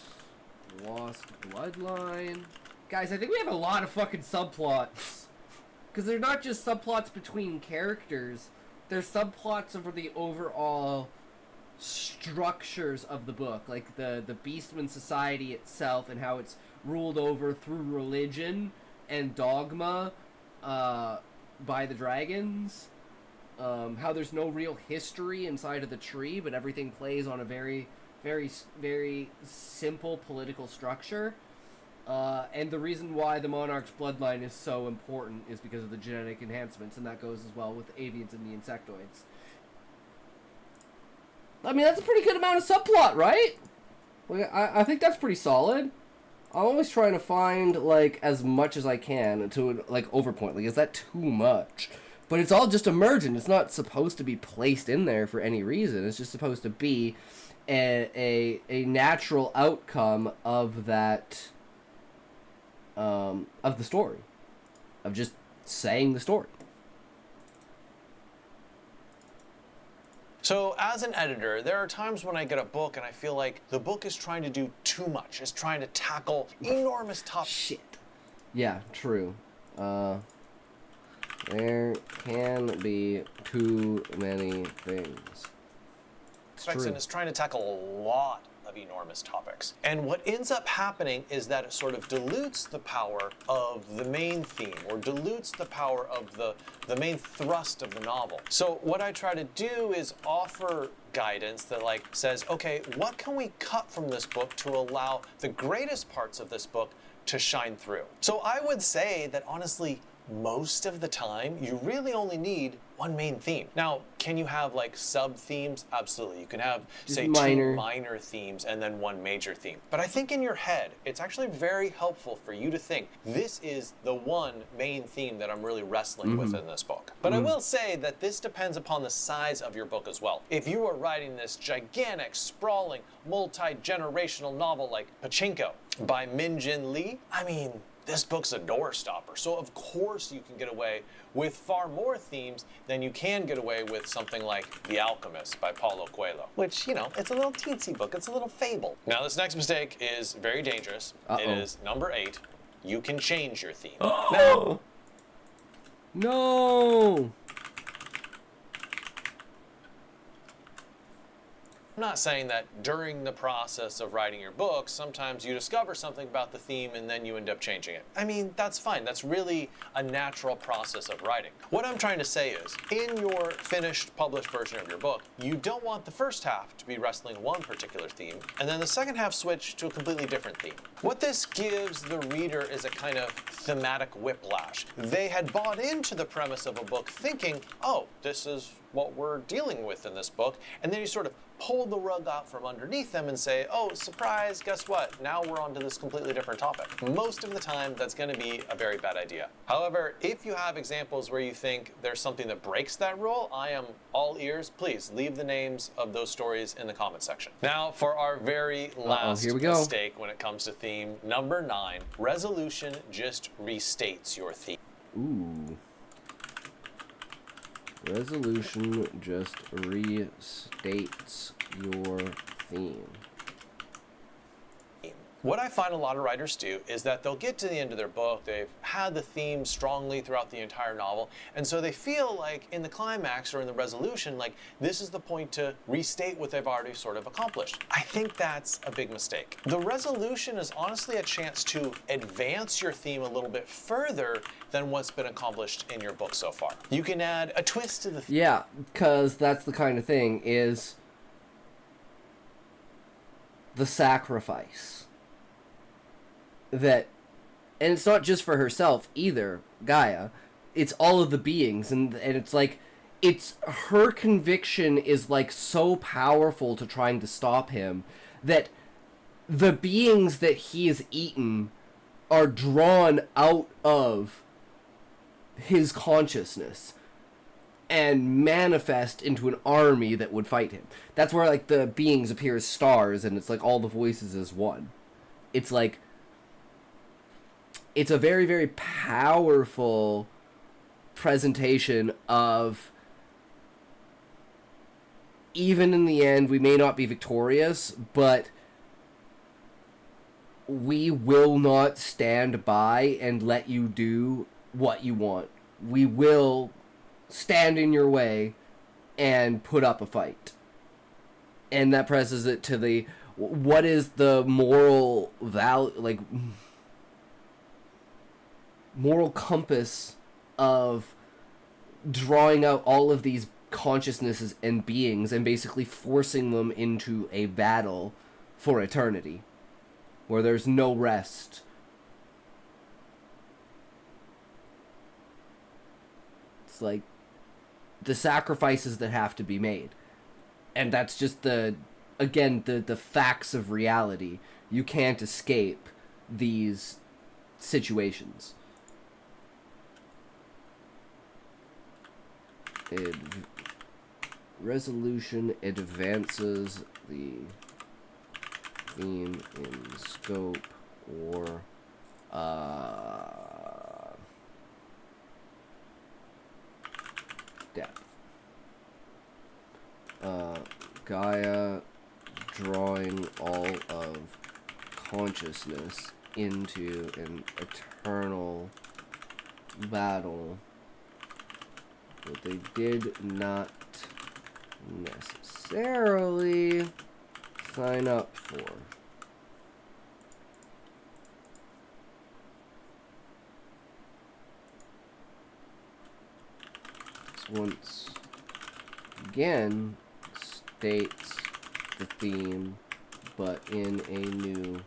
lost bloodline. Guys, I think we have a lot of fucking subplots. Because they're not just subplots between characters, they're subplots over the overall structures of the book. Like the Beastman society itself and how it's ruled over through religion and dogma by the dragons. How there's no real history inside of the tree, but everything plays on a very, very, very simple political structure. And the reason why the monarch's bloodline is so important is because of the genetic enhancements, and that goes as well with the avians and the insectoids. I mean, that's a pretty good amount of subplot, right? Like, I think that's pretty solid. I'm always trying to find, like, as much as I can to, like, overpoint. Like, is that too much? But it's all just emergent. It's not supposed to be placed in there for any reason. It's just supposed to be a natural outcome of that, of the story, of just saying the story. So as an editor, there are times when I get a book and I feel like the book is trying to do too much. It's trying to tackle enormous topics. Shit. Yeah, true. There can be too many things. And it's trying to tackle a lot of enormous topics. And what ends up happening is that it sort of dilutes the power of the main theme, or dilutes the power of the main thrust of the novel. So what I try to do is offer guidance that like says, okay, what can we cut from this book to allow the greatest parts of this book to shine through? So I would say that honestly, most of the time, you really only need one main theme. Now, can you have like sub-themes? Absolutely. You can have, say, two minor themes and then one major theme. But I think in your head, it's actually very helpful for you to think, this is the one main theme that I'm really wrestling with in this book. But I will say that this depends upon the size of your book as well. If you are writing this gigantic, sprawling, multi-generational novel like Pachinko by Min Jin Lee, I mean, this book's a doorstopper. So of course you can get away with far more themes than you can get away with something like The Alchemist by Paulo Coelho, which, you know, it's a little teensy book. It's a little fable. Now this next mistake is very dangerous. It is number 8. You can change your theme. Now, no! I'm not saying that during the process of writing your book, sometimes you discover something about the theme and then you end up changing it. I mean, that's fine. That's really a natural process of writing. What I'm trying to say is, in your finished, published version of your book, you don't want the first half to be wrestling one particular theme, and then the second half switch to a completely different theme. What this gives the reader is a kind of thematic whiplash. They had bought into the premise of a book thinking, oh, this is what we're dealing with in this book, and then you sort of pull the rug out from underneath them and say, oh, surprise, guess what? Now we're on to this completely different topic. Most of the time, that's going to be a very bad idea. However, if you have examples where you think there's something that breaks that rule, I am all ears. Please leave the names of those stories in the comment section. Now, for our very last mistake when it comes to theme, number 9, resolution just restates your theme. Ooh. Resolution just restates your theme. What I find a lot of writers do is that they'll get to the end of their book, they've had the theme strongly throughout the entire novel, and so they feel like in the climax or in the resolution, like this is the point to restate what they've already sort of accomplished. I think that's a big mistake. The resolution is honestly a chance to advance your theme a little bit further than what's been accomplished in your book so far. You can add a twist to the theme. Yeah, because that's the kind of thing, is the sacrifice. That, and it's not just for herself either, Gaia. It's all of the beings, and it's like, it's her conviction is like so powerful to trying to stop him that the beings that he has eaten are drawn out of his consciousness and manifest into an army that would fight him. That's where like the beings appear as stars, and it's like all the voices as one. It's like, it's a very, very powerful presentation of, even in the end, we may not be victorious, but we will not stand by and let you do what you want. We will stand in your way and put up a fight. And that presses it to the, what is the moral moral compass of drawing out all of these consciousnesses and beings and basically forcing them into a battle for eternity where there's no rest. It's like the sacrifices that have to be made. And that's just the facts of reality. You can't escape these situations. resolution advances the theme in scope or depth. Gaia drawing all of consciousness into an eternal battle that they did not necessarily sign up for. This once again states the theme, but in a new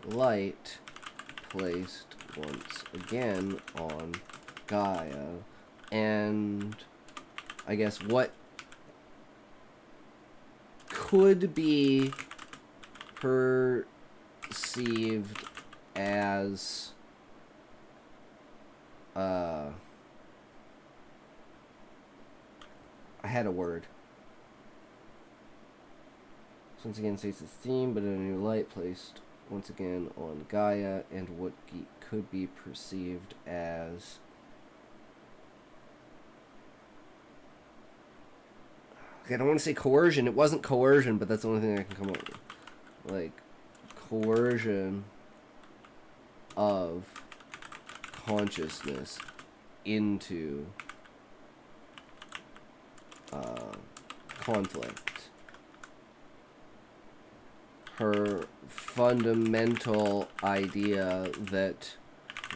light, placed once again on Gaia, and I guess what could be perceived as I had a word. Once again states the theme, but in a new light, placed once again on Gaia, and what could be perceived as I don't want to say coercion. It wasn't coercion, but that's the only thing I can come up with. Like, coercion of consciousness into conflict. Her fundamental idea that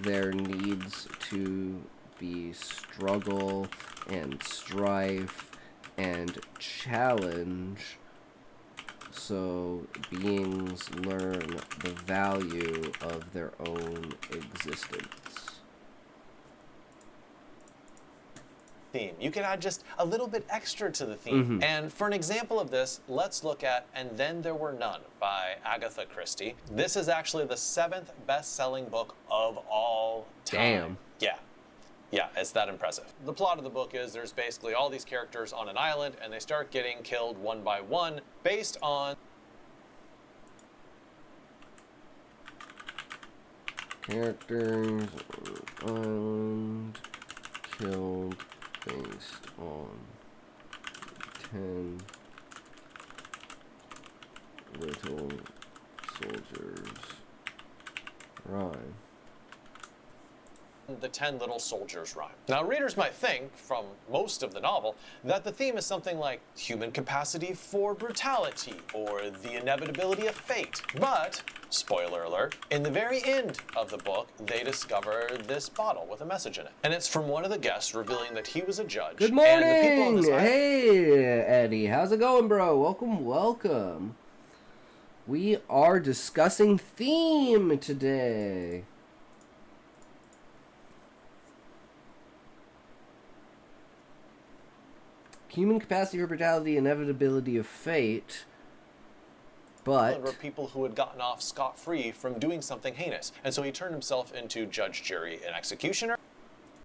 there needs to be struggle and strife and challenge so beings learn the value of their own existence. Theme. You can add just a little bit extra to the theme. And for an example of this, let's look at And Then There Were None by Agatha Christie. This is actually the 7th best-selling book of all time. Damn. Yeah, it's that impressive. The plot of the book is there's basically all these characters on an island, and they start getting killed one by one based on characters on an island killed based on 10 little soldiers rhyme. The 10 Little Soldiers rhyme. Now, readers might think, from most of the novel, that the theme is something like human capacity for brutality or the inevitability of fate. But, spoiler alert, in the very end of the book, they discover this bottle with a message in it. And it's from one of the guests revealing that he was a judge. Good morning! And the people on this island... Hey, Eddie. How's it going, bro? Welcome, welcome. We are discussing theme today. Human capacity for brutality, inevitability of fate, but... were people who had gotten off scot-free from doing something heinous. And so he turned himself into judge, jury, and executioner.